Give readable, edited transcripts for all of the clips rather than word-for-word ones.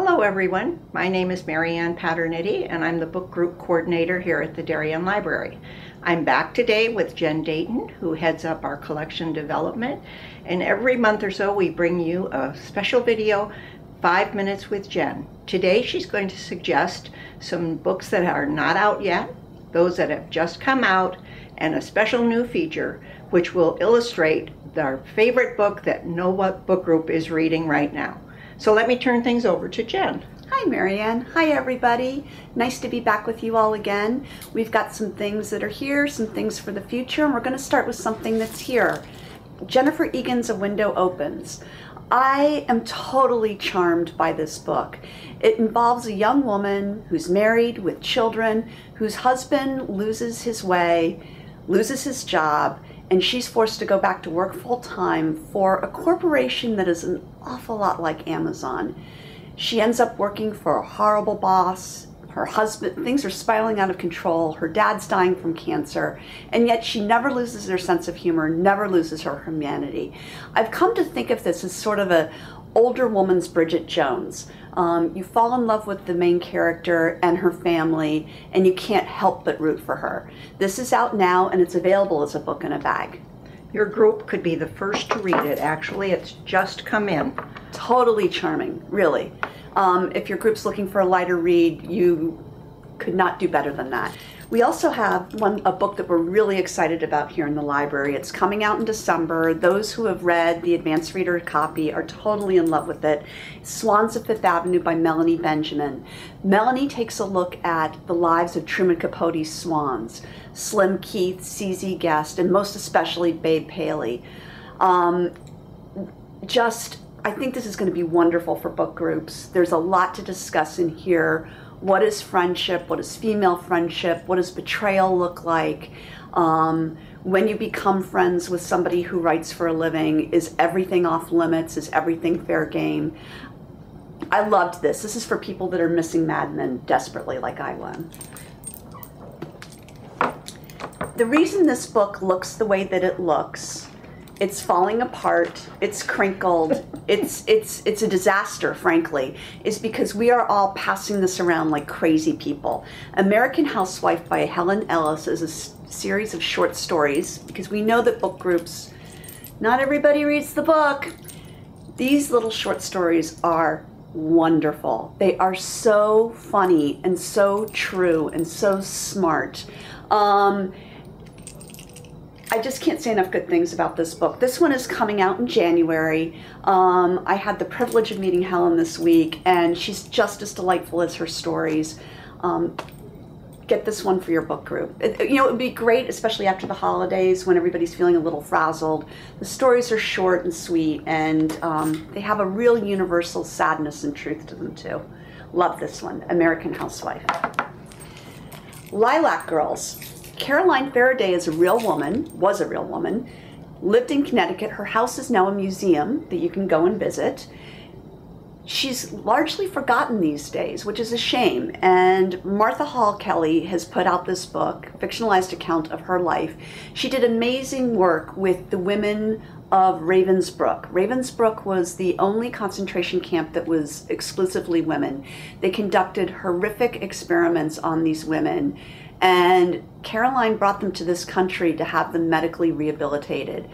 Hello everyone, my name is Marianne Paternitti and I'm the book group coordinator here at the Darien Library. I'm back today with Jen Dayton, who heads up our collection development, and every month or so we bring you a special video, 5 Minutes with Jen. Today she's going to suggest some books that are not out yet, those that have just come out, and a special new feature which will illustrate our favorite book that no book group is reading right now. So let me turn things over to Jen. Hi Marianne. Hi everybody. Nice to be back with you all again. We've got some things that are here, some things for the future, and we're going to start with something that's here. Jennifer Egan's A Window Opens. I am totally charmed by this book. It involves a young woman who's married with children, whose husband loses his way, loses his job, and she's forced to go back to work full-time for a corporation that is an awful lot like Amazon. She ends up working for a horrible boss. Her husband, things are spiraling out of control. Her dad's dying from cancer, and yet she never loses her sense of humor, never loses her humanity. I've come to think of this as sort of a older woman's Bridget Jones. You fall in love with the main character and her family, and you can't help but root for her. This is out now, and it's available as a book in a bag. Your group could be the first to read it. Actually, it's just come in. Totally charming, really. If your group's looking for a lighter read, you could not do better than that. We also have a book that we're really excited about here in the library. It's coming out in December. Those who have read the advanced reader copy are totally in love with it. Swans of Fifth Avenue by Melanie Benjamin. Melanie takes a look at the lives of Truman Capote's swans, Slim Keith, CZ Guest, and most especially Babe Paley. I think this is going to be wonderful for book groups. There's a lot to discuss in here. What is friendship? What is female friendship? What does betrayal look like? When you become friends with somebody who writes for a living, is everything off limits? Is everything fair game? I loved this. This is for people that are missing Mad Men desperately like I am. The reason this book looks the way that it looks, it's falling apart, it's crinkled, it's a disaster, frankly, is because we are all passing this around like crazy people. American Housewife by Helen Ellis is a series of short stories, because we know that book groups, not everybody reads the book. These little short stories are wonderful. They are so funny and so true and so smart. I just can't say enough good things about this book. This one is coming out in January. I had the privilege of meeting Helen this week, and she's just as delightful as her stories. Get this one for your book group. It would be great, especially after the holidays when everybody's feeling a little frazzled. The stories are short and sweet, and they have a real universal sadness and truth to them too. Love this one, American Housewife. Lilac Girls. Caroline Faraday is a real woman, was a real woman, lived in Connecticut. Her house is now a museum that you can go and visit. She's largely forgotten these days, which is a shame. And Martha Hall Kelly has put out this book, a fictionalized account of her life. She did amazing work with the women of Ravensbrück. Ravensbrück was the only concentration camp that was exclusively women. They conducted horrific experiments on these women, and Caroline brought them to this country to have them medically rehabilitated.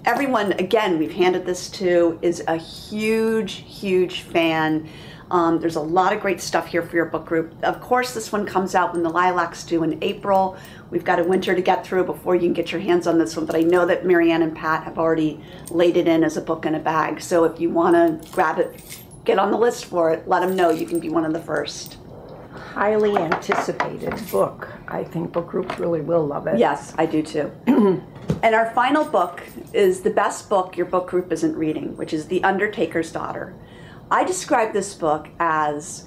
Everyone, again, we've handed this to, is a huge, huge fan. There's a lot of great stuff here for your book group. Of course, this one comes out when the Lilacs do in April. We've got a winter to get through before you can get your hands on this one, but I know that Marianne and Pat have already laid it in as a book in a bag. So if you want to grab it, get on the list for it, let them know you can be one of the first. Highly anticipated book. I think book groups really will love it. Yes, I do too. And our final book is the best book your book group isn't reading, which is The Undertaker's Daughter. I describe this book as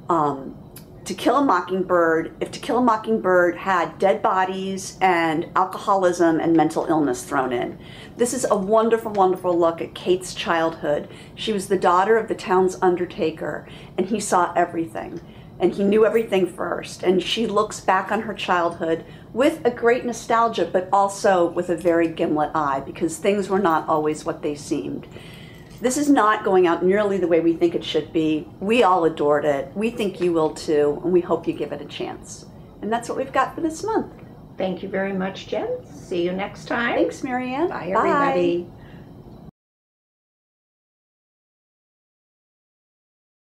To Kill a Mockingbird, if To Kill a Mockingbird had dead bodies and alcoholism and mental illness thrown in. This is a wonderful, wonderful look at Kate's childhood. She was the daughter of the town's undertaker, and he saw everything. And he knew everything first. And she looks back on her childhood with a great nostalgia, but also with a very gimlet eye, because things were not always what they seemed. This is not going out nearly the way we think it should be. We all adored it. We think you will too, and we hope you give it a chance. And that's what we've got for this month. Thank you very much, Jen. See you next time. Thanks, Marianne. Bye, everybody. Bye.